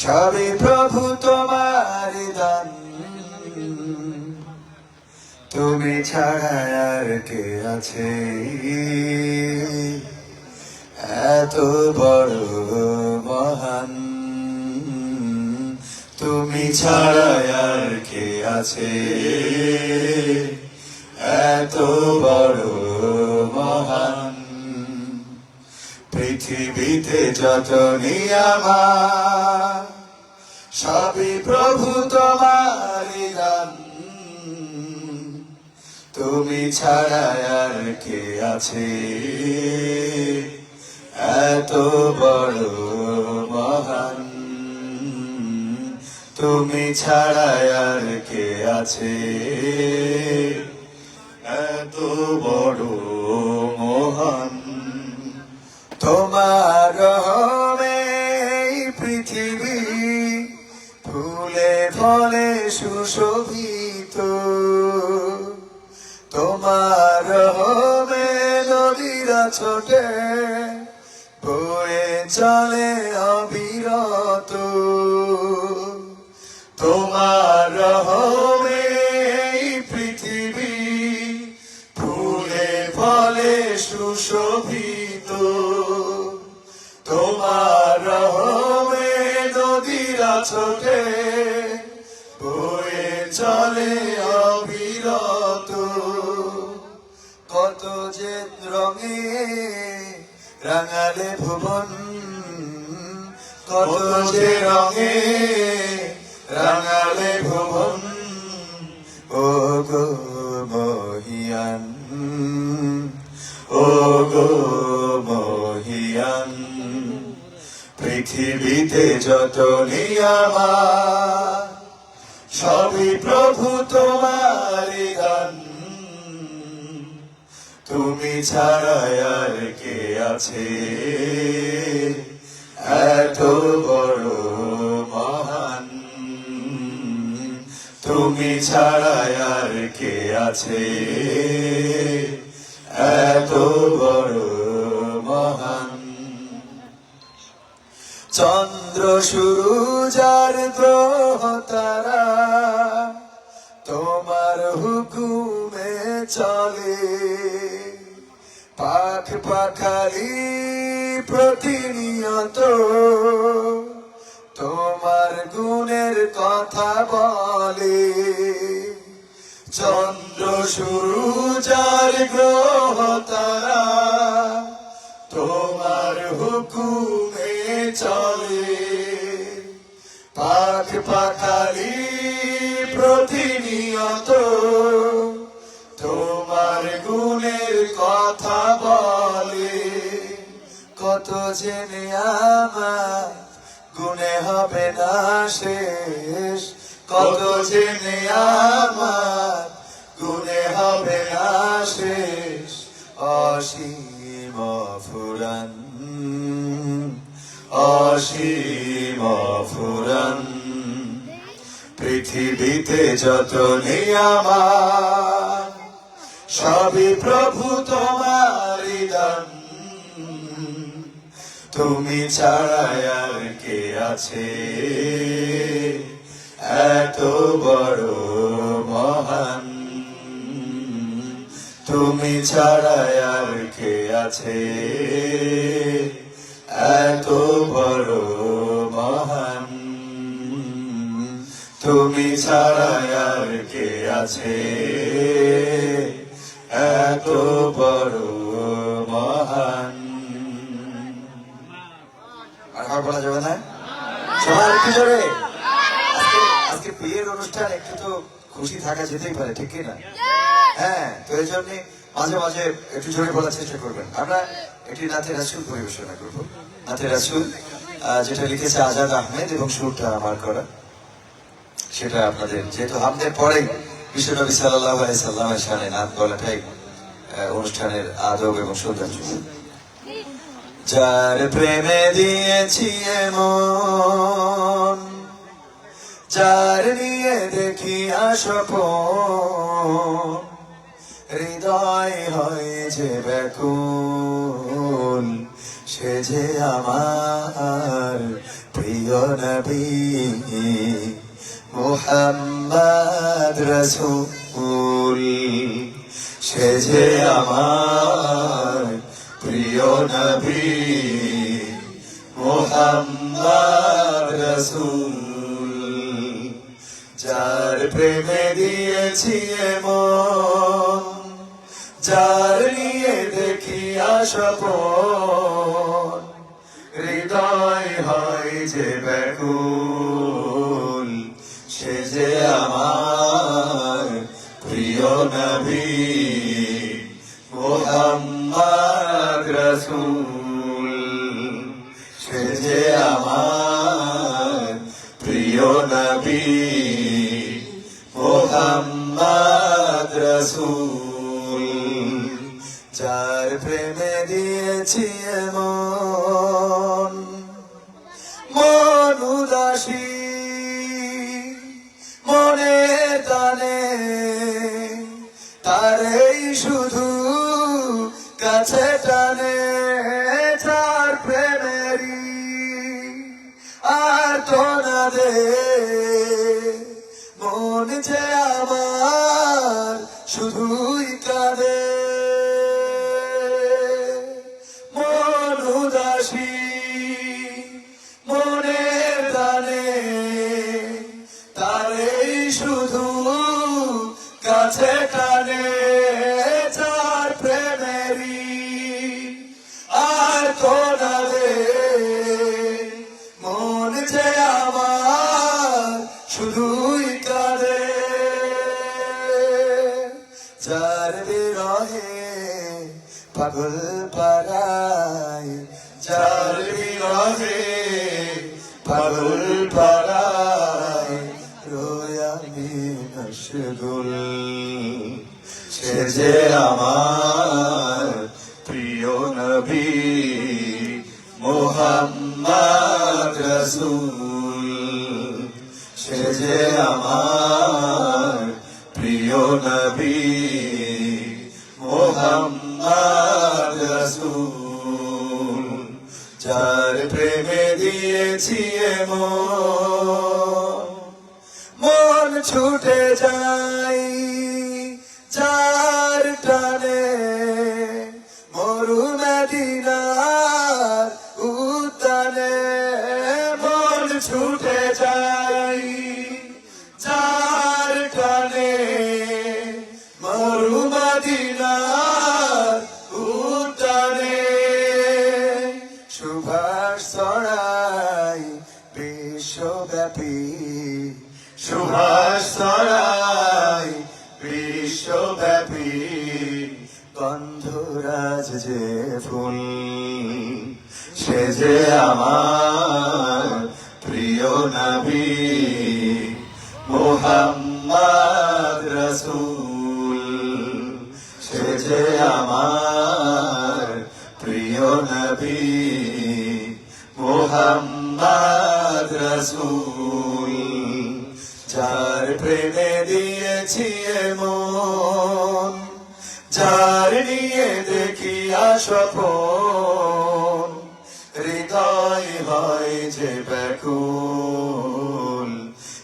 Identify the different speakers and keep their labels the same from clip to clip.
Speaker 1: সবই প্রভু তোমার দান, তুমি ছাড়া আর কে আছে এত বড় মহান, তুমি ছাড়া আর কে আছে এত বড় মহান। পৃথিবীতে যত নিয়ামত সবই প্রভু তোমারই দান, তুমি ছাড়া আর কে আছে এত বড় মহান, তুমি ছাড়া আর কে আছে এত বড় মহান। তোমার রহমে এই পৃথিবী ফুলে ফলে সুশোভিত, তোমার রহমে নদীরা ছোটে বয়ে চলে অবিরত, তোমার রহমে এই পৃথিবী ফুলে ফলে সুশোভিত, তোমার রহমে নদীরা ছোটে বয়ে চলে অবিরত। কত যে রঙে রাঙালে ভুবন, কত যে রঙে রাঙালে ভুবন, ও গো মহিয়ান, ও গো মহিয়ান। পৃথিবীতে যত নিয়ামত সবই প্রভু তোমারই দান, তুমি ছাড়া আর কে আছে এত বড় মহান, তুমি ছাড়া আর কে আছে এত বড় মহান। চন্দ্র সূরজ আর গ্রহ তারা তোমার হুকুমে চলে, পাখ পাখালি প্রতিনিয়ত তোমার গুণের কথা বলে। চন্দ্র সূরজ আর গ্রহ তারা তোমার হুকুমে চলে, পাখ পাখালি প্রতিনিয়ত তোমার গুণের কথা বলে। কত জেনে আমার গুণে হবে না শেষ, কত জেনে আমার গুণে হবে না শেষ, অসীম ফুরান, অসীম ফুরান। পৃথিবীতে যত নিয়ামত সবই প্রভু তোমারই দান, তুমি ছাড়া আর কে আছে এত বড় মহান, তুমি ছাড়া আর কে আছে এত বড় মহান, তুমি ছাড়া আর কে আছে এত বড় মহান। আর বলা যাবে না সবার একটু জোরে। আজকে বিয়ের অনুষ্ঠান, একটু তো খুশি থাকা যেতেই পারে, ঠিক না? হ্যাঁ, তো এই জন্য মাঝে মাঝে একটু জোরে বলার চেষ্টা করবেন। আমরা একটি নাথে রাসূল পরিবেশনা করব। নাথে রাসূল যেটা লিখেছে আজাদ আহমেদ এবং সুরটা আমার করা, সেটা আপনাদের যেহেতু হামদের পরেই বিশ্বনবী সাল্লাল্লাহু আলাইহি সাল্লামের শানে নাথ বলাটাই অনুষ্ঠানের আদব এবং সৌন্দর্য। যার প্রেমে দিয়েছি এমন, যার নিয়ে দেখি স্বপন, হৃদয় হয়েছে ব্যাকুল, সে যে আমার প্রিয় প্রিয় নবী মুহাম্মদ রাসূল, সে যে আমার প্রিয় নবী মুহাম্মদ রাসূল, যার প্রেমে দিয়েছি মন, যার নিয়ে দেখি স্বপন, হৃদয় হয় যে ব্যাকুল, সে যে আমার প্রিয় নবী মুহাম্মদ রাসূল, সে যে আমার প্রিয় নবী মুহাম্মদ রাসূল, যার প্রেমে দিয়েছি মন, মন উদাসী মনে টানে, তারেই শুধু কাছে টানে, তার প্রেমেরই আর তো না দে, মন যে আমার শুধুই কাঁদে, মন উদাসী মনের টানে, তারেই শুধু কাছে টানে, তার প্রেমেরই আর তো না দে, মন যে আমার শুধুই কাঁদে, যার বিরহে পাগল পারায়, যার বিরহে পাগল পারায়, রোয়ামি মশগুল, সে যে আমার প্রিয় নবী মুহাম্মদ রাসূল, সে যে আমার প্রিয় নবী মুহাম্মদ রাসূল, যার প্রেমে দিয়েছি মন, মন ছুটে যায় যার টানে, মরু মদিনার উদ্যানে, মন ছুটে যায় যার টানে, মরু মদিনার উদ্যানে, সুভাষ ছড়ায় বিশ্বব্যাপী, সুভাষ ছড়ায় বিশ্বব্যাপী, গন্ধরাজ যে ফুল, সে যে আমার প্রিয় নবী মুহাম্মদ রাসূল, সে যে আমার প্রিয় নবী মুহাম্মদ রাসূল, যার প্রেমে দিয়েছি মন, যার নিয়ে দেখি স্বপন, হৃদয় হয় যে ব্যাকুল,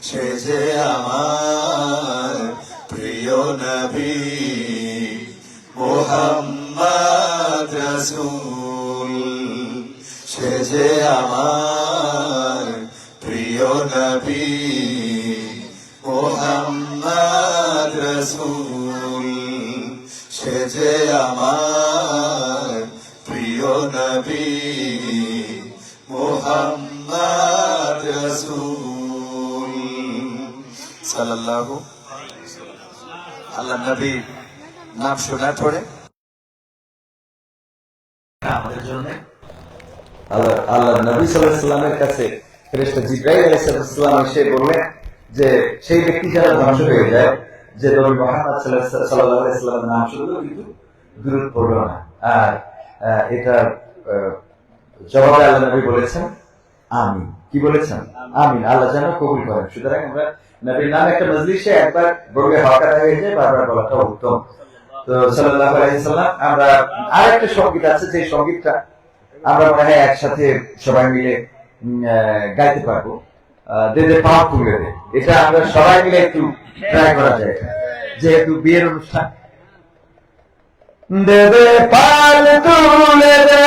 Speaker 1: সে যে আমার প্রিয় নবী মুহাম্মদ রাসূল, সে যে আমার প্রিয় নবী মুহাম্মদ রাসূল, সে যে আমার প্রিয় নবী মুহাম্মদ রাসূল সাল্লাল্লাহু আল্লাহ নবী নাম শোনা পড়ে আমাদের জন্য
Speaker 2: আল্লাহ নবী সাল্লাল্লাহু আলাইহি ওয়াসাল্লামের কাছে ফেরেশতা জিবরাইল আলাইহিস সালাম এসে বললেন যে সেই ব্যক্তি যারা ধ্বংস হয়ে যায়, যে নবী মুহাম্মদ সাল্লাল্লাহু আলাইহি ওয়াসাল্লামের নাম শুনলো কিন্তু দুরূদ পড়লো না। আর এটা জবাবে আল্লাহ নবী বলেছেন আমিন। কি বলেছেন? আমিন। আল্লাহ যেন কবুল করেন। সুতরাং আমরা নবীর নাম একটা মজলিসে একবার বললে হকার হয়ে যায়, বারবার বলাটা উত্তম। তো সাল্লাল্লাহু আলাইহি ওয়াসাল্লাম, আমরা আরেকটা সঙ্গীত আছে, যে সঙ্গীতটা আমরা মনে হয় একসাথে সবাই মিলে গাইতে পারবো। দে দে পাও তুলে দে, এটা আমরা সবাই মিলে একটু ট্রাই করা যায়, যেহেতু বিয়ের অনুষ্ঠান। দে দে পাল তুলে দে,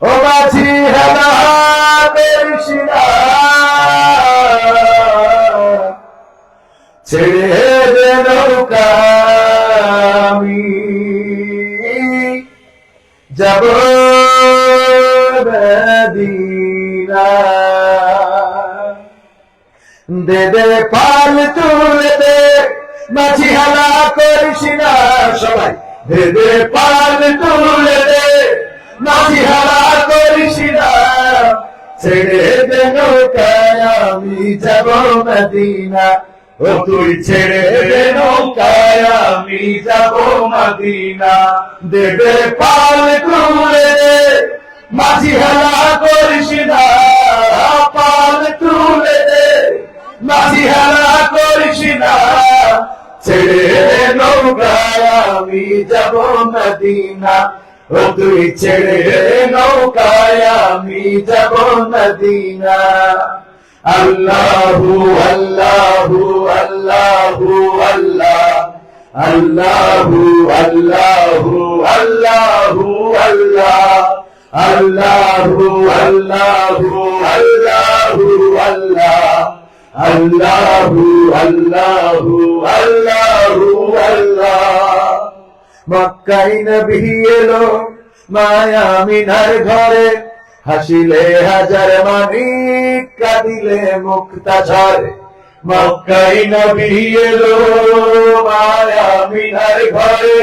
Speaker 2: ও মাঝি হেলা করিস না, ছেড়ে দে নৌকা আমি যাব মদিনা। দে দে পাল তুলে দে, মাঝি হেলা করিস না, সবাই দে দে পাল তুলে দে, মাঝি হেলা করিস না, ছেড়ে দে নৌকায় আমি যাব মদিনা। ও তুই ছেড়ে দে নৌকায় আমি যাব মদিনা। দে দে পাল তুলে দে, মাঝি হেলা করিস না, পাল তুলে দে, মাঝি হেলা করিস না, ছেড়ে দে নৌকায় আমি যাব মদিনা। ও তুই ছেড়ে দে নৌকায় আমি যাব মদিনা। আল্লাহু আল্লাহু আল্লাহু আল্লাহ, আল্লাহু আল্লাহু আল্লাহু আল্লাহ, আল্লাহু আল্লাহু আল্লাহু আল্লাহ, আল্লাহু আল্লাহু আল্লাহু আল্লাহ। মক্কায় নবী এলো মায়া মিনার ঘরে, হাসিলে হাজার মানিক, কাঁদিলে মুক্তা ঝরে। মক্কায় নবী এলো মায়া মিনার ঘরে,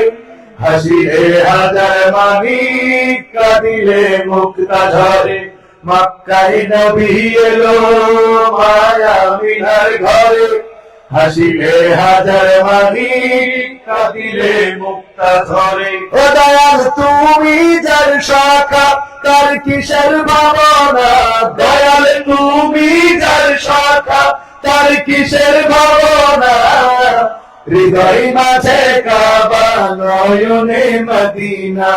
Speaker 2: হাসিলে হাজার মানিক, কাঁদিলে মুক্তা ঝরে। মক্কায় নবী এলো মায়া মিনার ঘরে, হাসিলে হাজার মানিক, কাঁদিলে মুক্তা ঝরে। ও দয়াল তুমি যার শাখা, তার কিসের ভাবনা, দয়াল তুমি যার শাখা, তার কিসের ভাবনা। হৃদয় মাঝে কাবা, নয়নে মদিনা,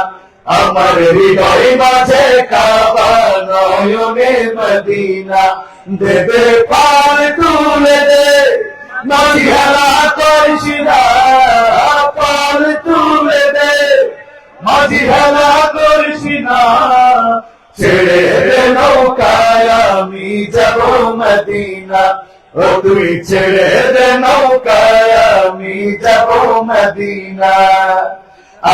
Speaker 2: আমার হৃদয় মাঝে কাবা, নয়নে মদিনা। দেবে পাল তুলে দে, মাঝি হেলা করিস না, পাল তুলে দে, মাঝি হেলা করিস না, ছেড়ে দে নৌকায় আমি যাব মদিনা। ও তুই ছেড়ে দে নৌকায় আমি যাব মদিনা।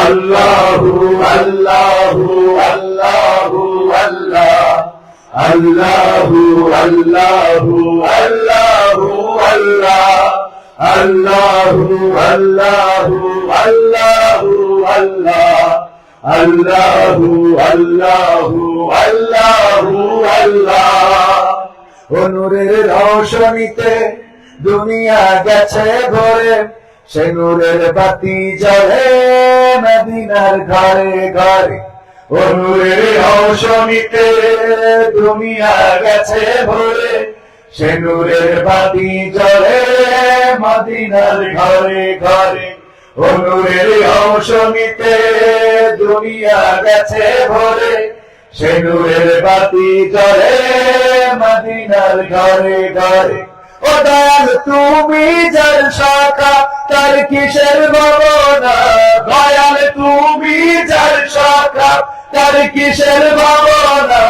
Speaker 2: আল্লাহু আল্লাহু আল্লাহু আল্লাহ, আল্লাহু আল্লাহু আল্লাহু আল্লাহ, আল্লাহু আল্লাহু আল্লাহু আল্লাহ, আল্লাহু আল্লাহু আল্লাহু আল্লাহ। ও নূরের রোশনীতে দুনিয়া গেছে ভরে, সে নূরের বাতি জ্বলে মদিনার ঘরে ঘরে। ও নূরের রোশনীতে দুনিয়া গেছে ভরে, সে নূরের বাতি জ্বলে মদিনার ঘরে ঘরে। ও নূরের রোশনীতে দুনিয়া গেছে ভরে, সে নূরের বাতি জ্বলে মদিনার ঘরে ঘরে। ও দয়াল তুমি যার শাখা, তার কিসের ভাবনা, দয়াল তুমি যার শাখা, তার কিসের ভাবনা।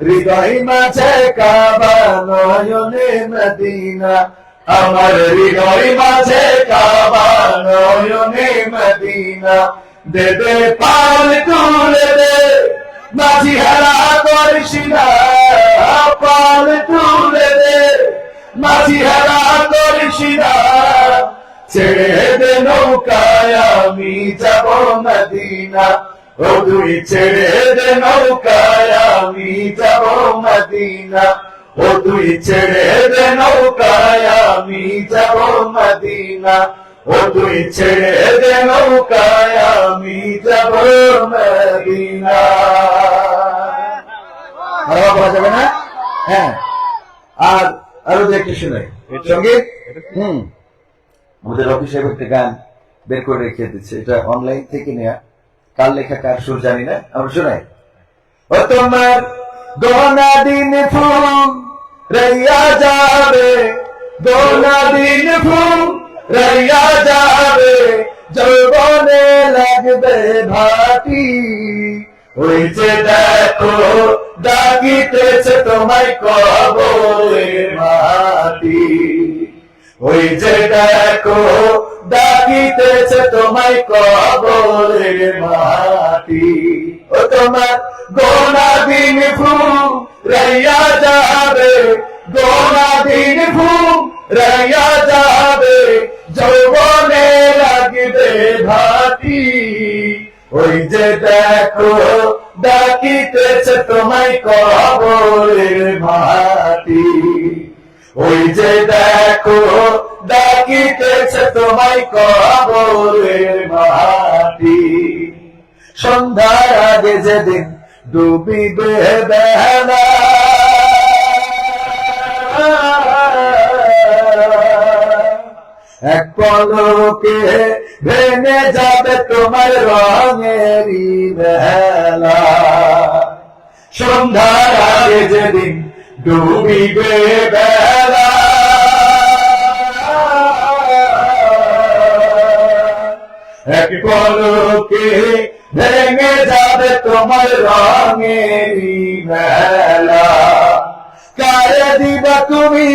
Speaker 2: হৃদয় মাঝে কাবা, নয়নে মদিনা, আমার হৃদয় মাঝে কাবা, নয়নে মদিনা। দেবে পাল তুলে দে, মাঝি হেলা করিস না, পাল তুলে দে, মাঝি হেলা করিস না, ছেড়ে দে নৌকায় আমি যাব মদিনা। ও তুই ছেড়ে দে নৌকায় আমি যাব মদিনা। ও তুই ছেড়ে দে নৌকায় আমি যাব মদিনা। ও তুই ছেড়ে দে নৌকায় আমি যাব মদিনা। আরো বলা যাবে না? হ্যাঁ, আর আরো যে একটু শুনে সঙ্গীত। আমাদের রফি সাহেব একটা গান বের করে রেখে দিচ্ছে, এটা অনলাইন থেকে নেয়া, কার লেখা কার সুর জানি না, আমরা শোনাই। ও তোমার গোনা দিন ফুল রইয়া যাবে, গোনা দিন ফুল রইয়া যাবে, যৌবনে লাগবে ভাটি। ওই যে দেখো ডাকিতেছে তোমায় কবরের মাটি, ওই যে দেখো ডাকিতেছে তোমায় কবরের মাটি। ও তোমার গোনা দিন ফুল রইয়া যাবে, গোনা দিন ফুল রইয়া যাবে, যৌবনে লাগবে ভাটি। ওই যে দেখো ডাকিতেছে তোমায় কবরের মাটি, ওই যে দেখো ডাকিতেছে তোমায় কবরের মাটি। সন্ধ্যার আগে যেদিন ডুবিবে বেলা, এক পলকে ভেঙে যাবে তোমার রঙেরই বেলা। সন্ধ্যার আগে যেদিন ডুবিবে বেলা, এক পলকে ভেঙে যাবে তোমার রঙেরই বেলা। কারে দিবা তুমি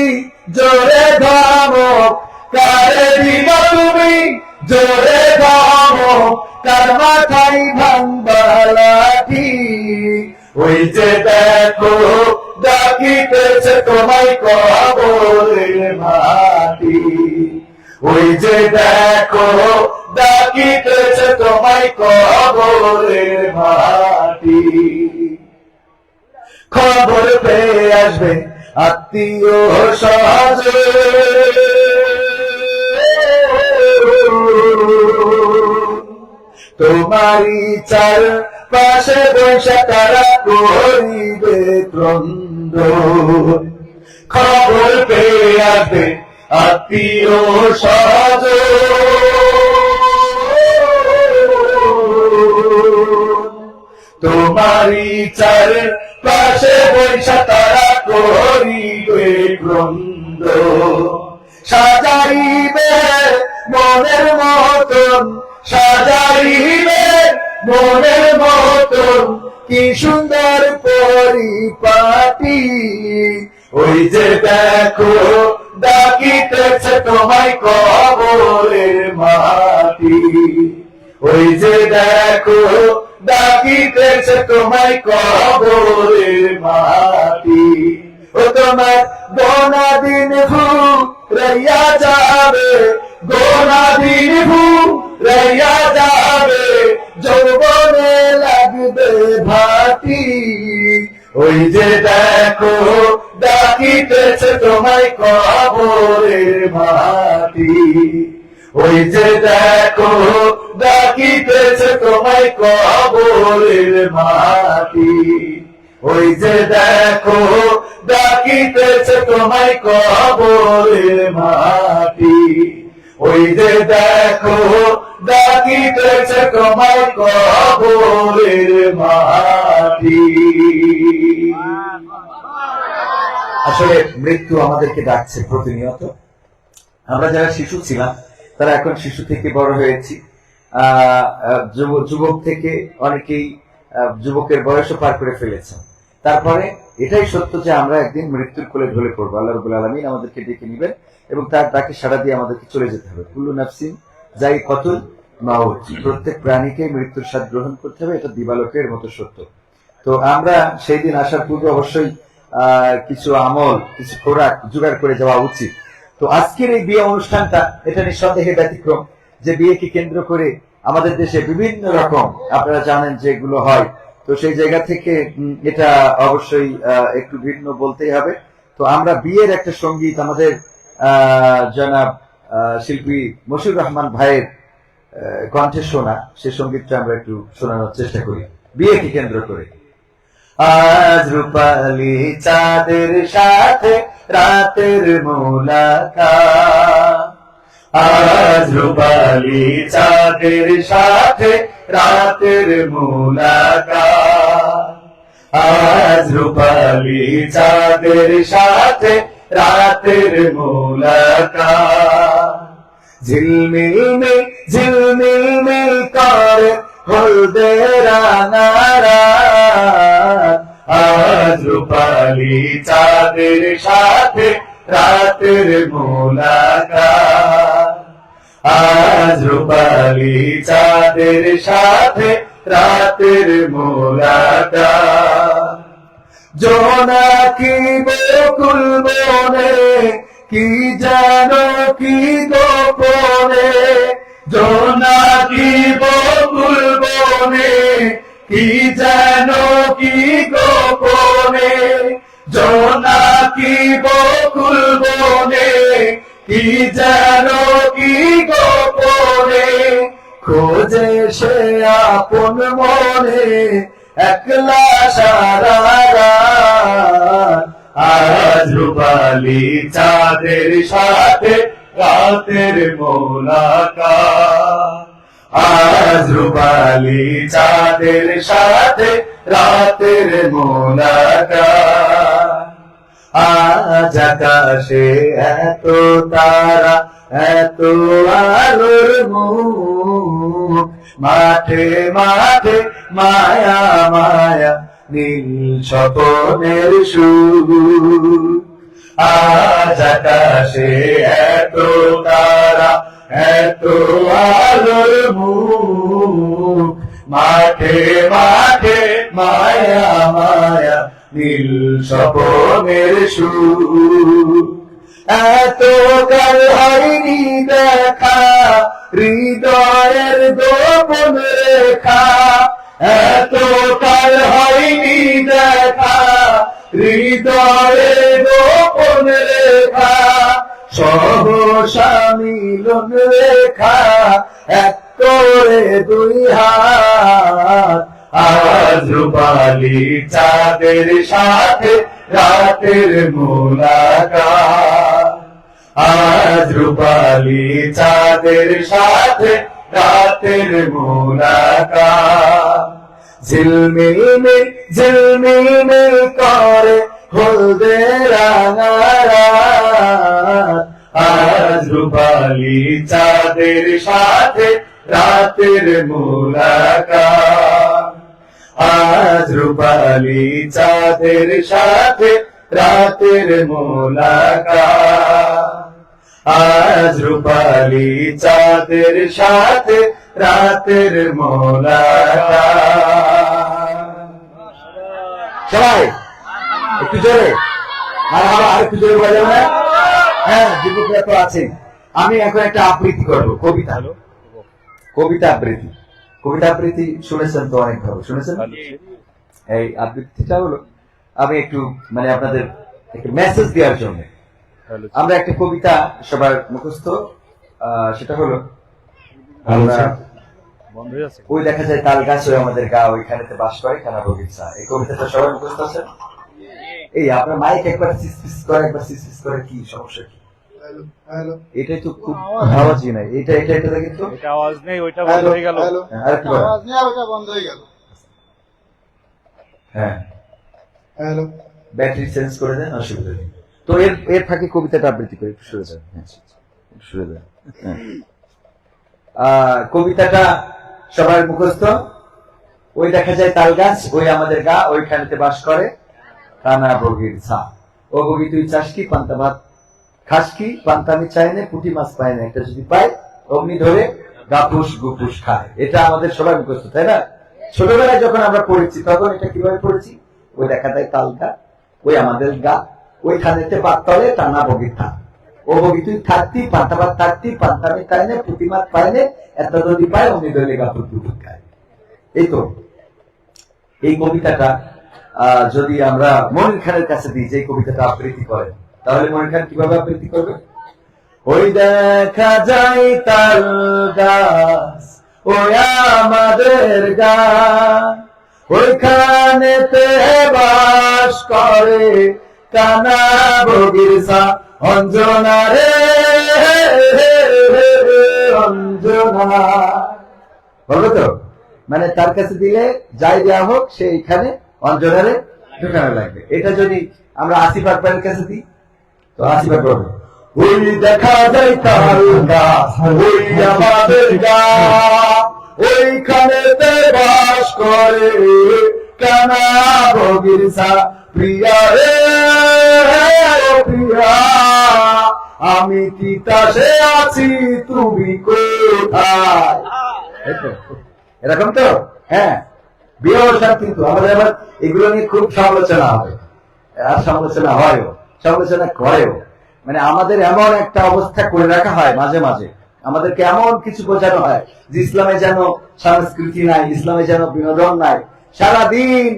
Speaker 2: জোরে ধমক, কারে দিবা তুমি জোরে ধমক, কার মাথায় ভাঙবা লাঠি। ওই যে দেখো ডাকিতেছে তোমায় কবরের মাটি, ওই যে দেখো ডাকিতেছে তোমায় কবরের মাটি। খবর পেয়ে আসবে আত্মীয় স্বজন, তোমারই চার পাশে বসে তারা করিবে ক্রন্দন। খবর পেয়ে আসবে আত্মীয় স্বজন, তোমারই চার পাশে বসে তারা করিবে ক্রন্দন। সাজাইবে মনের মতন, সাজাইবে মনের মতন, কি সুন্দর পরিপাটি। ওই যে দেখো ডাকিতেছে তোমায় কবরের মাটি, ওই যে দেখো ডাকিতেছে তোমায় কবরের মাটি। ও তোমার গোনা দিন ফুল রইয়া যাবে, গোনা দিন ফুল রইয়া যাবে, যৌবনে লাগবে ভাটি। ওই যে দেখো ডাকিতেছে তোমায় কবরের মাটি, ওই যে দেখো ডাকিতেছে তোমায় কবরের মাটি, ওই যে দেখো ডাকিতেছে তোমায় কবরের মাটি, ওই যে দেখো ডাকিতেছে তোমায় কবরের মাটি। আসলে মৃত্যু আমাদেরকে ডাকছে প্রতিনিয়ত। আমরা যারা শিশু ছিলাম তারা এখন শিশু থেকে বড় হয়েছি, যুবক থেকে অনেকেই যুবকের বয়সও পার করে ফেলেছেন। তারপরে এটাই সত্য যে আমরা একদিন মৃত্যুর কোলে ঢলে পড়বো। আল্লাহ রাব্বুল আলামিন আমাদেরকে ডেকে নিবেন এবং তার ডাকে সাড়া দিয়ে আমাদেরকে চলে যেতে হবে। কুল্লু নাফসিন যায়িকাতুল মাউত, প্রত্যেক প্রাণীকে মৃত্যুর স্বাদ গ্রহণ করতে হবে, এটা দিবালোকের মতো সত্য। তো আমরা সেই দিন আসার পূর্বে অবশ্যই কিছু আমল, কিছু খোরাক জোগাড় করে যাওয়া উচিত। তো আজকের এই বিয়ে অনুষ্ঠানটা এটা নিঃসন্দেহে ব্যতিক্রম, যে বিয়েকে কেন্দ্র করে আমাদের দেশে বিভিন্ন রকম আপনারা জানেন যেগুলো হয়। তো সেই জায়গা থেকে এটা অবশ্যই একটু ভিন্ন বলতেই হবে। তো আমরা বিয়ের একটা সঙ্গীত আমাদের জনাব শিল্পী মশিউর রহমান ভাইয়ের কণ্ঠে শোনা, সে সঙ্গীতটা আমরা একটু শোনানোর চেষ্টা করি বিয়েকে কেন্দ্র করে। আজ রূপালী চাঁদের সাথে রাতের মুলাকাত, আজ রূপালী চাঁদের সাথে রাতের মুলাকাত, আজ রূপালী চাঁদের সাথে রাতের মুলাকাত। ঝিলমিল মিল ঝিলমিল মিল করে হলদে রাঙারা, আজ রূপালী চাঁদের সাথে রাতের মুলাকাত, আজ রূপালী চাঁদের সাথে রাতের মুলাকাত। জোনাকি বকুল বনে কি যেন কি গোপনে, জোনাকি বকুল বনে কি যেন কি গোপনে, জোনাকি বকুল বনে কি যেন কি গোপনে, খোঁজে সে আপন মনে একলা সারা রাত। আজ রূপালী চাঁদের সাথে রাতের মুলাকাত, আজ রূপালী চাঁদের সাথে রাতের মুলাকাত। আজ আকাশে এত তারা এত আলোর মুখ, মাঠে মাঠে মায়া মায়া নীল স্বপনের সুর। আজ আকাশে এত তারা এত আলোর মুখ, মাঠে মাঠে মায়া মায়া নীল স্বপনের সুর। এত কাল হয়নি দেখা হৃদয়ের গোপন রেখা, এত কাল হয়নি দেখা হৃদয়ের গোপন রেখা, সহসা মিলন রেখা এক করে দুই হাত। আজ রূপালী চাঁদের সাথে রাতের মুলাকাত, আজ রূপালী চাঁদের সাথে রাতের মুলাকাত। ঝিলমিল মিল ঝিলমিল মিল করে হলদে রাঙারা, আজ রূপালী চাঁদের সাথে রাতের মুলাকাত, আজ রূপালী চাঁদের সাথে রাতের মুলাকাত, আজ রূপালী চাঁদের সাথে রাতের মুলাকাত। সবাই একটু জোরে আর একটু জোরে বলা যাবে না? হ্যাঁ, যুবকরা তো আছে। আমি এখন একটা আবৃত্তি করবো, কবিতা, কবিতা আবৃত্তি। কবিতা আবৃত্তি শুনেছেন তো অনেক ভাবে, শুনেছেন? এই আবৃত্তিটা হলো আমি একটু মানে আপনাদের একটু মেসেজ দেওয়ার জন্য আমরা একটা কবিতা সবার মুখস্থ, সেটা হলো আমরা ওই দেখা যায় তাল গাছ ওই আমাদের গা ওইখানেতে বাস করে খানা বগিচা। এই কবিতাটা সবার মুখস্থ আছে? এই আপনার মাইক একবার সিসপিস করে একবার সিসপিস করে, কি সমস্যা কি? এটাই তো খুব আওয়াজই নাই। এটা এটা এটা দেখেন তো, এটা আওয়াজ নেই, ওইটা বন্ধ হয়ে গেল। আরেকটু আওয়াজ নেই, ওইটা বন্ধ হয়ে গেল। হ্যাঁ, হ্যালো, ব্যাটারি চেঞ্জ করে দেন, অসুবিধা নেই। তো এর ফাঁকে কবিতাটা আবৃত্তি করে একটু শুরু দেন। হ্যাঁ, শুরু দেন। কবিতাটা সবার মুখস্থ। ওই দেখা যায় তাল গাছ ওই আমাদের গা ওইখানেতে বাস করে কানা বগির ছা। ও বগি তুই চাস কি পান্তা ভাত খাস কি, পান্তা আমি চাই না, পুঁটি মাছ পাই না, একটা যদি পাই অগ্নি ধরে গাপুস গুপুস খায়। এটা আমাদের সবার মুখস্থ, তাই না? ছোটবেলায় যখন আমরা পড়েছি তখন এটা কিভাবে পড়েছি? ওই দেখা যায় তাল গা ওই আমাদের গা ওইখানেতে পাতলে টানা বগির থা। ও বগি তুই থাকতি পান্তা ভাত থাকতি, পান্তা আমি চাই না, পুঁটি মাছ পাই না, একটা যদি পায় অগ্নি ধরে গাপুস গুপুস খায়। এই তো এই কবিতাটা যদি আমরা মনির খানের কাছে দিই, যে কবিতাটা আবৃত্তি করেন, তাহলে মনির খান কিভাবে আবৃত্তি করবে? ওই দেখা যায় তাল গাছ ওই আমাদের গা ওইখানেতে বাস করে কানা বগির সা অঞ্জনা রে, রঞ্জনা। বলবো তো, মানে তার কাছে দিলে যাই দেওয়া হোক সে এখানে অঞ্জনারে ঢুকানো লাগবে। এটা যদি আমরা আসিফ আকবরের কাছে দিই তো আসিফ আকবর বলবে, ওই দেখা যায় তার গাছ, ওই আমাদের গাছ, ওইখানেতে বাস করে কানা বগিরসা। প্রিয়া রে প্রিয়া, আমি তিতাসে আছি, তুমি কোথায়? এরকম তো, হ্যাঁ। বিয়ে অনুষ্ঠান কিন্তু আমাদের আবার এগুলো নিয়ে খুব সমালোচনা হবে, আর সমালোচনা হয়ও, সমালোচনা করেও। মানে আমাদের এমন একটা অবস্থা করে রাখা হয় মাঝে মাঝে, আমাদেরকে এমন কিছু বোঝানো হয় যে ইসলামে যেন সংস্কৃতি নাই, ইসলামে যেন বিনোদন নাই। সারাদিন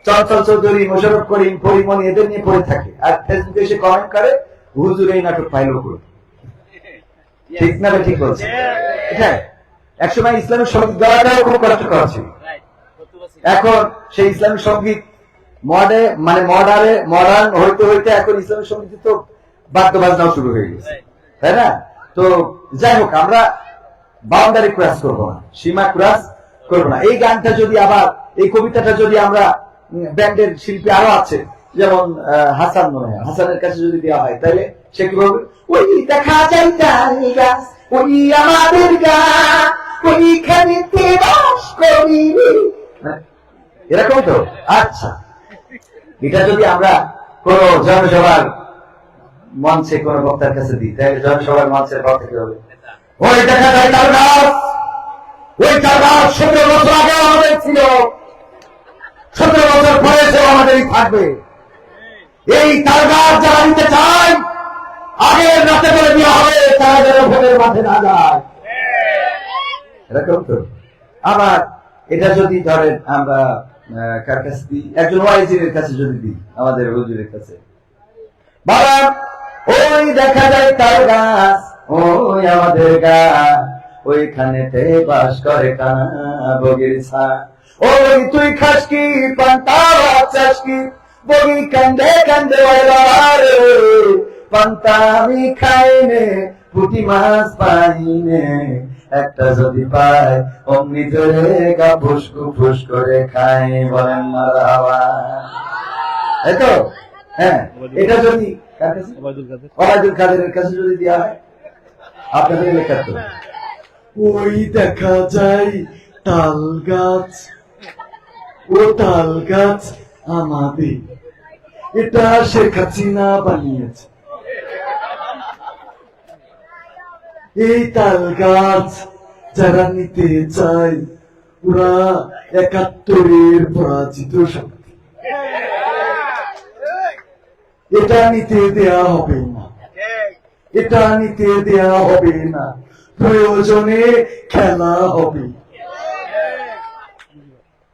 Speaker 2: চঞ্চল চৌধুরী, মোশাররফ করিম, পরিমণি এদের নিয়ে পড়ে থাকে, আর ফেসবুকে এসে কমেন্ট করে হুজুর এই নাটক পাইলো করে। ঠিক না? ঠিক বলছে। হ্যাঁ, একসময় ইসলামিক সঙ্গীত গাওয়াটাও খুব কষ্টকর ছিল। এখন সেই ইসলামিক সঙ্গীত মডার্ন হইতে হইতে এখন ইসলামিক সঙ্গীত তো বাদ্য বাজনাও শুরু হয়ে গেছে, তাই না? তো যাই হোক, আমরা বাউন্ডারি ক্রস করবো না, সীমা ক্রস করবো না। এই গানটা যদি আবার, এই কবিতাটা যদি আমরা ব্যান্ডের শিল্পী আরো আছে, যেমন হাসান, মনে হয় হাসানের কাছে যদি দেওয়া হয়, তাহলে সে কি বলবে, ওই দেখা যায় তাল গাছ, ওই আমাদের গাছ, ওইখানে বাস করি। এরকম তো। আচ্ছা, এটা যদি আমরা কোন জনসভার মঞ্চে কোন বক্তার কাছে দিই, তাহলে জনসভার মঞ্চের বক্তা কি হবে, ওই দেখা যায় তাল গাছ, ওই তাল গাছ 17 বছর আগে আমাদের ছিল, 17 বছর পরে সে আমাদেরই থাকবে। এই তাল গাছ যারা নিতে চায়, আগের রাতে বলে দেওয়া হবে, তারা যেন ভোটের মাঠে না যায়। এরকম তো। আবার এটা যদি ধরেন আমরা কার কাছে দিই, একজন ওয়াইজির কাছে যদি দিই, আমাদের হুজুরের কাছে, বাবা ওই দেখা যায় তাল গাছ, ওই আমাদের গাছ, ওইখানেতে বাস করে কানা বগিরসা। ওই তুই খাস কি পান্তা চাস কি, বগি কান্দে কান্দে রে, পান্তা আমি খাইনে, পুঁটি মাছ পাইনে, একটা যদি পায় অমনি ধরে গা ফুসকু ফুস করে খাই। বলেন মারহাবা। তাই তো? হ্যাঁ, এটা যদি ওবায়দুল কাদেরের কাছে যদি দেওয়া হয়, আপনাদের লেখা তো, ওই দেখা যায় তাল গাছ, ও তাল গাছ আমাদের, এটা শেখ হাসিনা বানিয়েছে। এই তাল গাছ যারা নিতে চায়, ওরা 71-এর পরাজিত শক্তি, এটা নিতে দেয়া হবে না, এটা নিতে দেয়া হবে না, প্রয়োজনে খেলা হবে,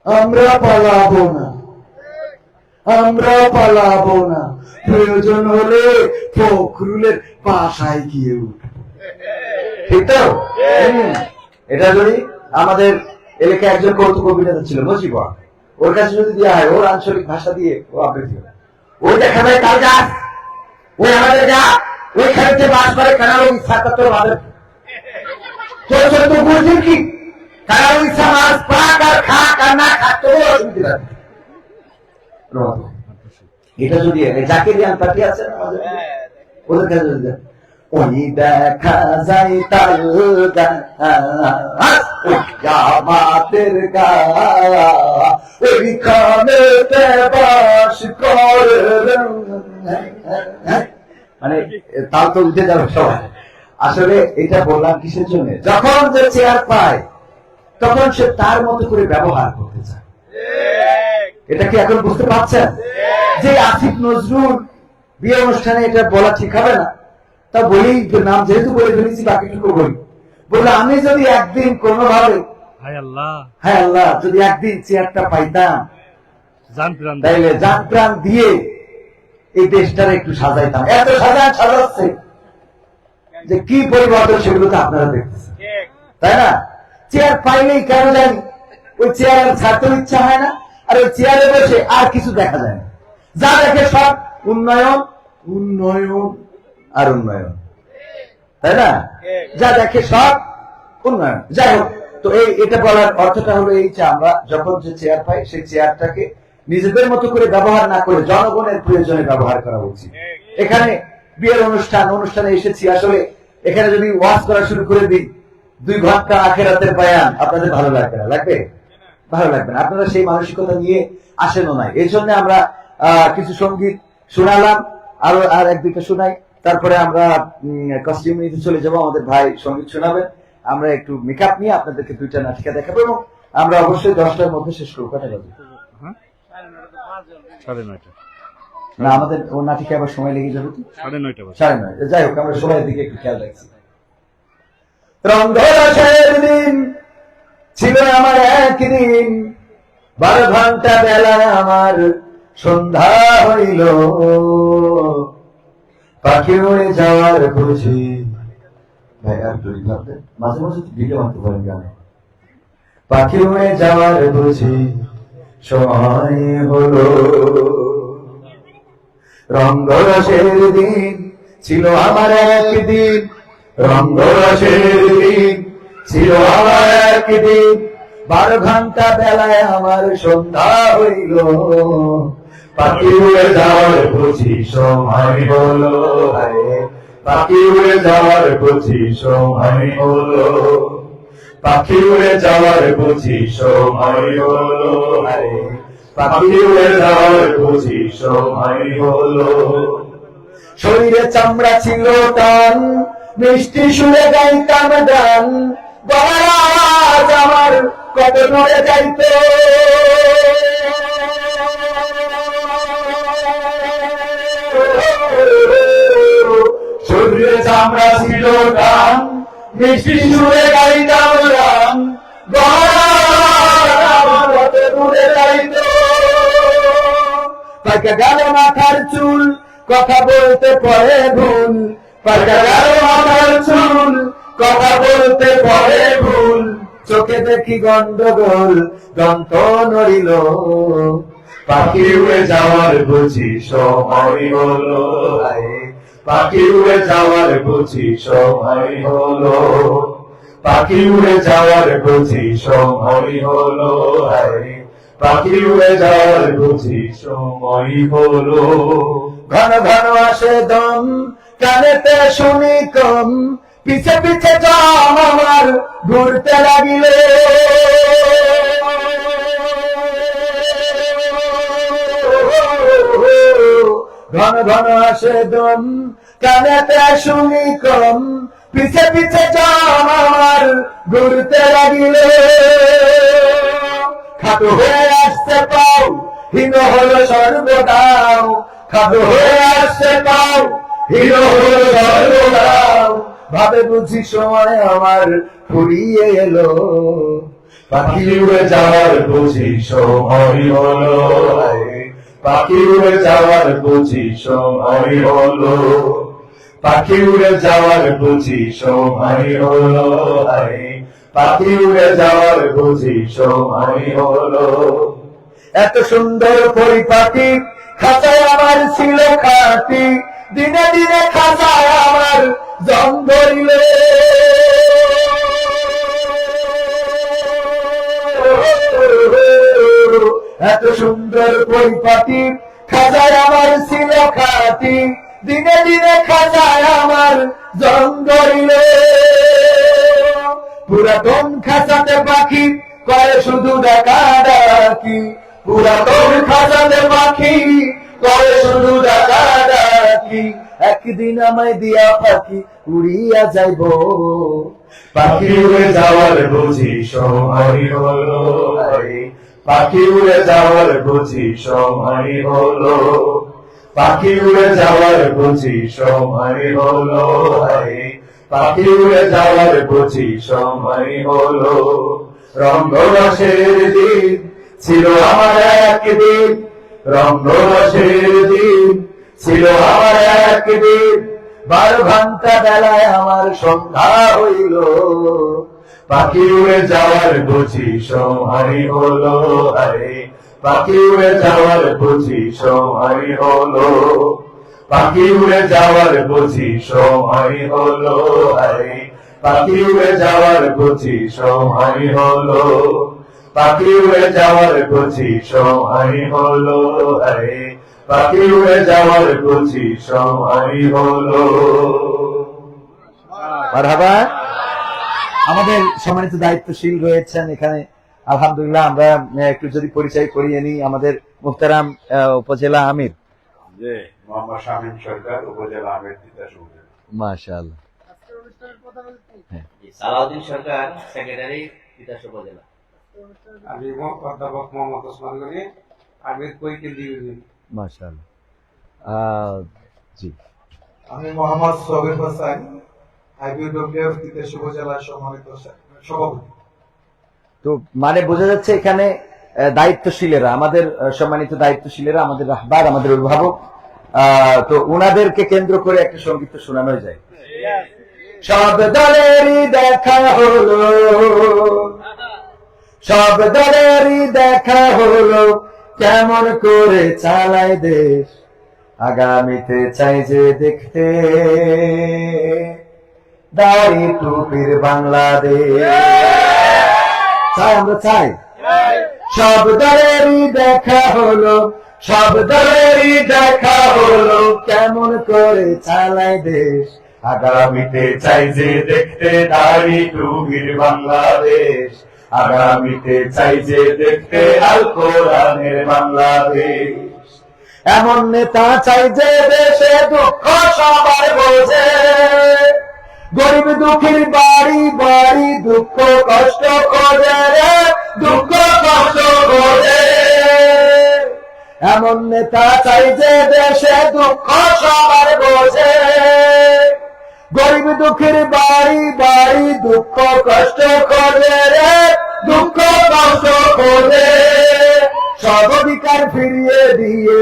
Speaker 2: আমরা পালাবো না, আমরা পালাবো না, প্রয়োজন হলে ফখরুলের বাসায় গিয়ে উঠবো। ঠিক তো? এটা যদি আমাদের এলাকায় একজন কৌতুক অভিনেতা ছিল মুজিবা, ওর কাছে যদি দেওয়া হয়, ওর আঞ্চলিক ভাষা দিয়ে ও আবৃত্তি, ওই দেখা যায় তাল গাছ, ওই আমাদের গাছ, ওইখানে বাস করে কানাল ইচ্ছা তোর আমাদের তোর ছোট তো বুঝলি কি, কানাল ইচ্ছা মাছ পাক আর খাক আর না খাক তো অসুবিধা। এটা যদি জাকিরিয়ান পার্টি আছে আমাদের, ওদের কাছে যদি ওই দেখা যায় তাল গাছ, ওই আমাদের গাছ, ওইখানে বাস করে, মানে তাল তো উঠে যাবে সবাই। আসলে এটা বললাম কিসের জন্য, যখন যে চেয়ার পায় তখন সে তার মতো করে ব্যবহার করতে চায়। এটা কি এখন বুঝতে পারছেন? যে আসিফ নজরুল বিয়ে অনুষ্ঠানে এটা বলা ঠিক হবে না, তা বলি, নাম যেহেতু বলে ফেলেছি বাকিটুকু বলি। বললে আমি যদি একদিন কোনোভাবে, হ্যাঁ আল্লাহ, যদি একদিন চেয়ারটা পাইতাম, তাইলে জান প্রাণ দিয়ে এই দেশটার একটু সাজাইতাম। এত সাজাচ্ছে যে কি পরিবর্তন, সেগুলো তো আপনারা দেখতেছেন, তাই না? চেয়ার পাইলেই কেন জানি ওই চেয়ারের ছাড়তেও ইচ্ছা হয় না, আর ওই চেয়ারে বসে আর কিছু দেখা যায় না, যা দেখে সব উন্নয়ন উন্নয়ন আর উন্নয়ন, তাই না? যা দেখে সব উন্নয়ন। যাই হোক, তো এটা বলার অর্থটা হলো এই যে আমরা যখন যে চেয়ার পাই সেই চেয়ারটাকে নিজেদের মতো করে ব্যবহার না করে জনগণের প্রয়োজনে ব্যবহার করা উচিত। এখানে বিয়ের অনুষ্ঠানে এসেছি, আসলে এখানে যদি ওয়াজ করা শুরু করে দিই 2 ঘন্টা আখেরাতের বয়ান, আপনাদের ভালো লাগবে না? লাগবে? ভালো লাগবে না। আপনারা সেই মানসিকতা নিয়ে আসেনও নাই। এই জন্য আমরা কিছু সঙ্গীত শোনালাম, আর 1-2টা শোনাই, তারপরে আমরা কস্টিউম নিতে চলে যাবো। আমাদের ভাই সঙ্গীত শোনাবেন, আমরা একটু মেকআপ নিয়ে আপনাদেরকে 2টা নাটিকা দেখাবো এবং আমরা অবশ্যই 10টার মধ্যে শেষ করবো। কটা বাজে?
Speaker 3: 9:30।
Speaker 2: না, আমাদের ও নাটিকা আবার সময় লেগে যাবে তো
Speaker 3: 9:30।
Speaker 2: 9:30। যাই হোক, আমরা সময়ের দিকে একটু খেয়াল রাখছি। রঙ্গরসের দিন ছিল আমার একদিন, 12 ঘন্টা বেলা আমার সন্ধ্যা হইল, পাখি উড়ে যাওয়ার বুঝি। ভাই আর তৈরি ভাবতে মাঝে মাঝে ভিডিও আনতে পারেন গানে। পাখি উড়ে যাওয়ার বুঝি সময় হলো, রঙ্গরসের দিন ছিল আমার একদিন, রঙ্গরসের দিন ছিল আমার একদিন, 12 ঘন্টা বেলায় আমার সন্ধ্যা হইল, পাখি উড়ে যাওয়ার বুঝি সময় হলো, পাখি উড়ে যাওয়ার বুঝি সময় হলো, পাখি উড়ে যাওয়ার বুঝি সময় হলো, পাখি উড়ে যাওয়ার বুঝি সময় হলো। শরীরে চামড়া ছিল টান, মিষ্টি সুরে গাইতাম গান, গলার আওয়াজ আমার কত দূরে যাইত, শরীরে চামড়া ছিল টান, মিষ্টি সুরে গাইতাম গান, গলার আওয়াজ কত দূরে যাইত, পাকা গেল মাথার চুল, কথা বলতে পরে ভুল, পাকা গেল মাথার চুল, কথা বলতে পরে ভুল, চোখে দেখি গন্ডগোল, দন্ত নড়িল, পাখি উড়ে যাওয়ার বুঝি সময় হলো, পাখি উড়ে যাওয়ার বুঝি সময় হলো, পাখি উড়ে যাওয়ার বুঝি সময় হলো, পাখি উড়ে যাওয়ার বুঝি সময় হলো। ঘন ঘন আসে দম, কানেতে শুনি কম, পিছে পিছে জম আমার ঘুরতে লাগিলে, ঘন ঘন আসে দম, কানেতে শুনি কম, পিছে পিছে জম আমার ঘুরতে লাগিলে, খাটো হয়ে আসতে পাও, হীন হলো সর্বদাও, খাটো হয়ে আসতে পাও, হীন হলো সর্বদাও, ভাবে বুঝি সময় আমার ফুরিয়ে এলো, পাখি উড়ে যাওয়ার বুঝি সময় হলো, পাখি উড়ে যাওয়ার বুঝি সময় হলো, পাখি উড়ে যাওয়ার বুঝি সময় হলো, পাখি উড়ে যাওয়ার বুঝি সময় হলো। এত সুন্দর পরিপাটি খাঁচায় আমার ছিল খাটি, দিনে দিনে খাঁচায় আমার জং ধরিল, এত সুন্দর পরিপাটি খাঁচায় আমার ছিল খাটি, দিনে দিনে খাঁচায় আমার জং ধরিল, পুরাতন খাঁচাতে পাখি করে শুধু ডাকা ডাকি, পুরাতন খাঁচাতে পাখি করে শুধু ডাকা ডাকি, একদিন আমায় দিয়া পাখি উড়িয়া যাইব, পাখি উড়ে যাওয়ার বুঝি সময় হলো, পাখি উড়ে যাওয়ার বুঝি সময় হলো, পাখি উড়ে যাওয়ার বুঝি সময় হলো, পাখি উড়ে যাওয়ার বুঝি সময় হলো, রঙ্গরসের দিন ছিল আমার একদিন, রঙ্গরসের দিন ছিল আমার একদিন, 12 ঘন্টা বেলায় আমার সন্ধ্যা হইল, পাখি উড়ে যাওয়ার বুঝি সময় হলো, পাখি উড়ে যাওয়ার বুঝি সময় হলো, পাখি উড়ে যাওয়ার বুঝি সময় হলো, পাখি উড়ে যাওয়ার বুঝি সময় হলো, পাখি উড়ে যাওয়ার বুঝি সময় হলো, আরে পাখি উড়ে যাওয়ার বুঝি সময় হলো। মারহাবা। আমাদের সম্মানিত দায়িত্বশীল রয়েছেন এখানে, আলহামদুলিল্লাহ। আমরা একটু যদি পরিচয় করিয়ে নিই, আমাদের মুহতারাম উপজেলা আমির
Speaker 3: মোহাম্মদ শামীম সরকার, উপজেলা আমির তিতাস উপজেলা।
Speaker 2: মাশাআল্লাহ।
Speaker 4: সালাউদ্দিন সরকার, সেক্রেটারি তিতাস উপজেলা।
Speaker 3: আমি অধ্যাপক মোহাম্মদ ওসমান গনি, আমির কৈকেল ইউনিয়ন।
Speaker 2: মাশাআল্লাহ। জি,
Speaker 5: আমি মোহাম্মদ সবির হোসেন, আইবিডব্লিউএফ তিতাস উপজেলা সম্মানিত সভাপতি।
Speaker 2: তো মানে বোঝা যাচ্ছে এখানে দায়িত্বশীলেরা, আমাদের সম্মানিত দায়িত্বশীলেরা, আমাদের রাহবার, আমাদের অভিভাবক, তো ওনাদেরকে কেন্দ্র করে একটা সঙ্গীত শোনানো যায়। সব দলেরই দেখা হলো, সব দলেরই দেখা হলো, কেমন করে চালায় দেশ, আগামীতে চাই যে দেখতে দাড়ি টুপির বাংলাদেশ। চাই, আমরা চাই। সব দলেরই দেখা হলো, সব দলেরই দেখা হলো, কেমন করে চালায় দেশ, আগামীতে চাই যে দেখতে দাড়ি টুপির বাংলাদেশ, আগামীতে চাই যে দেখতে আল কোরআনের বাংলাদেশ। এমন নেতা চাই যে দেশে দুঃখ সবার বোঝে, গরিব দুঃখীর বাড়ি বাড়ি দুঃখ কষ্ট খোঁজে রে, দুঃখ কষ্ট খোঁজে। এমন নেতা চাই যে দেশে দুঃখ সবার বোঝে, গরিব দুঃখীর বাড়ি বাড়ি দুঃখ কষ্ট খোঁজে রে, দুঃখ কষ্ট খোঁজে। সব অধিকার ফিরিয়ে দিয়ে,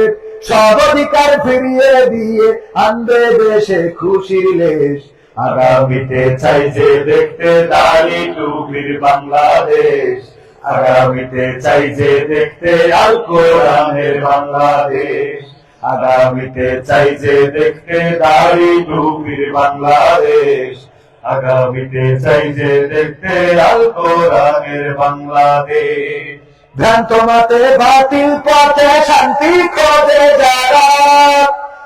Speaker 2: সব অধিকার ফিরিয়ে দিয়ে আনবে দেশে খুশির লেশ, আগামীতে চাই যে দেখতে দাড়ি টুপির বাংলাদেশ, আগামীতে চাই যে দেখতে আল কোরআনের বাংলাদেশ, আগামীতে চাই যে দেখতে দাড়ি টুপির বাংলাদেশ, আগামীতে চাই যে দেখতে আল কোরআনের বাংলাদেশ। ভ্রান্ত মতে বাতিল পথে শান্তি খোঁজে যারা,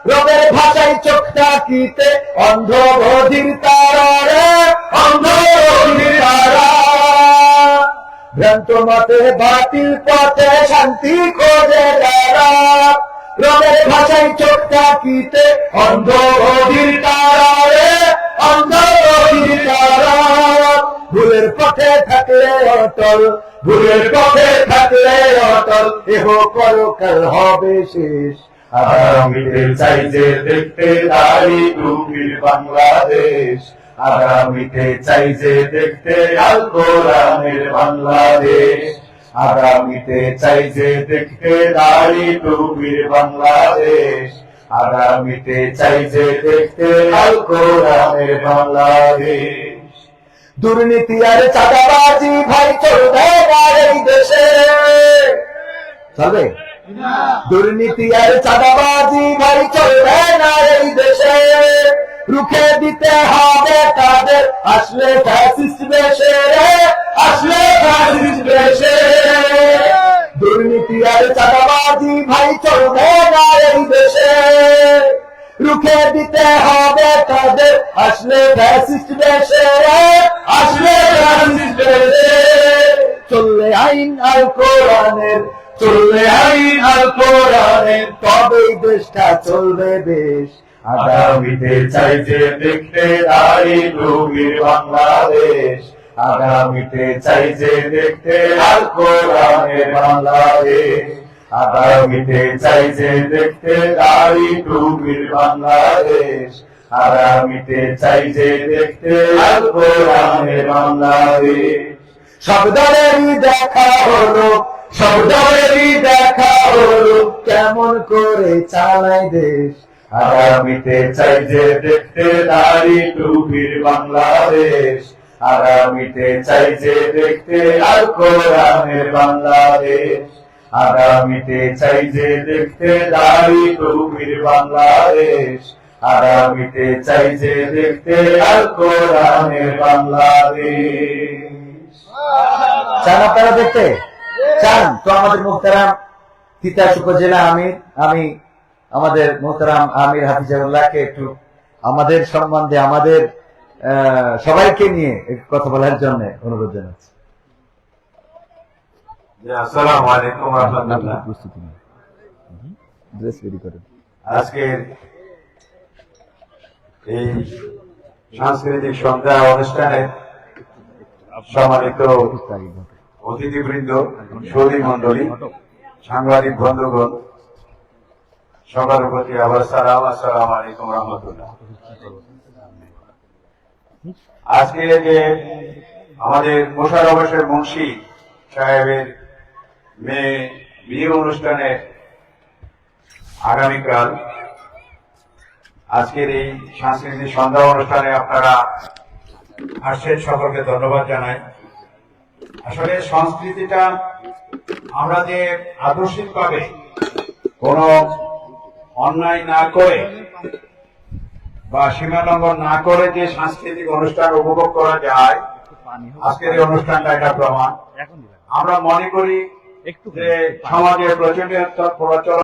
Speaker 2: রবের ভাষায় চোখ তাকিতে অন্ধ বধির তারা রে, অন্ধ বধির তারা। ভ্রান্ত মতে বাতিল পথে শান্তি খোঁজে যারা, রবের ভাষায় চোখ তাকিতে অন্ধ বধির তারা রে, অন্ধ বধির তারা। ভুলের পথে থাকলে অটল, ভুলের পথে থাকলে অটল, এহ পরকাল হবে শেষ, আগামীতে চাই যে দেখতে দাড়ি টুপির বাংলাদেশ, আগামীতে চাই যে দেখতে আল কোরআনের বাংলাদেশ, আগামীতে চাই যে দেখতে দাড়ি টুপির বাংলাদেশ, আগামীতে চাই যে দেখতে আল কোরআনের বাংলাদেশ। দুর্নীতি আর চাঁদাবাজি ভাই চলবে না এই দেশে, চলবে? দুর্নীতি আর চাঁদাবাজি ভাই চলবে না এই দেশে, রুখে দিতে হবে তাদের আসলে ফ্যাসিস্ট বেশে রে, আসলে ফ্যাসিস্ট বেশে। দুর্নীতি আর চাঁদাবাজি ভাই চলবে না এই দেশে, রুখে দিতে হবে তাদের আসলে ফ্যাসিস্ট বেশে রে, আসলে ফ্যাসিস্ট বেশে। চললে আইন আল কোরআনের, চললে আইন আল কোরআনের, তবেই দেশটা চলবে বেশ, আগামীতে চাই যে দেখতে দাড়ি টুপির বাংলাদেশ, আগামীতে চাই যে দেখতে আল কোরআনের বাংলাদেশ, আগামীতে চাই যে দেখতে দাড়ি টুপির বাংলাদেশ, আগামীতে চাই যে দেখতে আল কোরআনের বাংলাদেশ। সব দলেরই দেখা হলো, সব দলেরই দেখা হলো, কেমন করে চালায় দেশ, আগামীতে চাই যে দেখতে দাড়ি টুপির বাংলাদেশ, আগামীতে চাই যে দেখতে আল কোরআনের বাংলাদেশ, আগামীতে চাই যে দেখতে দাড়ি টুপির বাংলাদেশ, আগামীতে চাই যে দেখতে আল কোরআনের বাংলাদেশ। চান আপনারা দেখতে চান তো? আমাদের মুহতারাম তিতাস উপজেলা আমির, আমি আমাদের মুহতারাম আমির হাফিজাউল্লাহকে একটু আমাদের সম্বন্ধে, আমাদের সবাইকে নিয়ে একটু কথা বলার জন্য অনুরোধ জানাচ্ছি।
Speaker 6: আসসালামু আলাইকুম ওয়া রাহমাতুল্লাহ। আজকের এই সাংস্কৃতিক সন্ধ্যা অনুষ্ঠানে সম্মানিত অতিথিবৃন্দ, সৌদি মন্ডলী, সাংবাদিক বন্ধুগণ, সবার প্রতি আবার সালাম, আসসালামু আলাইকুম ওয়া রাহমাতুল্লাহ। আজকে যে আমাদের মোশাররফ হোসেন মুন্সি সাহেবের মেয়ে বিয়ে অনুষ্ঠানে আগামীকাল আজকের এই সাংস্কৃতিক সন্ধ্যা অনুষ্ঠানে আপনারা আসছেন, সকলকে ধন্যবাদ জানাই। আসলে সংস্কৃতিটা আমরা যে আদর্শিকভাবে কোনো অন্যায় না করে বা সীমা লঙ্ঘন না করে যে সাংস্কৃতিক অনুষ্ঠান উপভোগ করা যায়, আজকের এই অনুষ্ঠানটা এটা প্রমাণ। আমরা মনে করি যে সমাজে প্রচলিত প্রচলন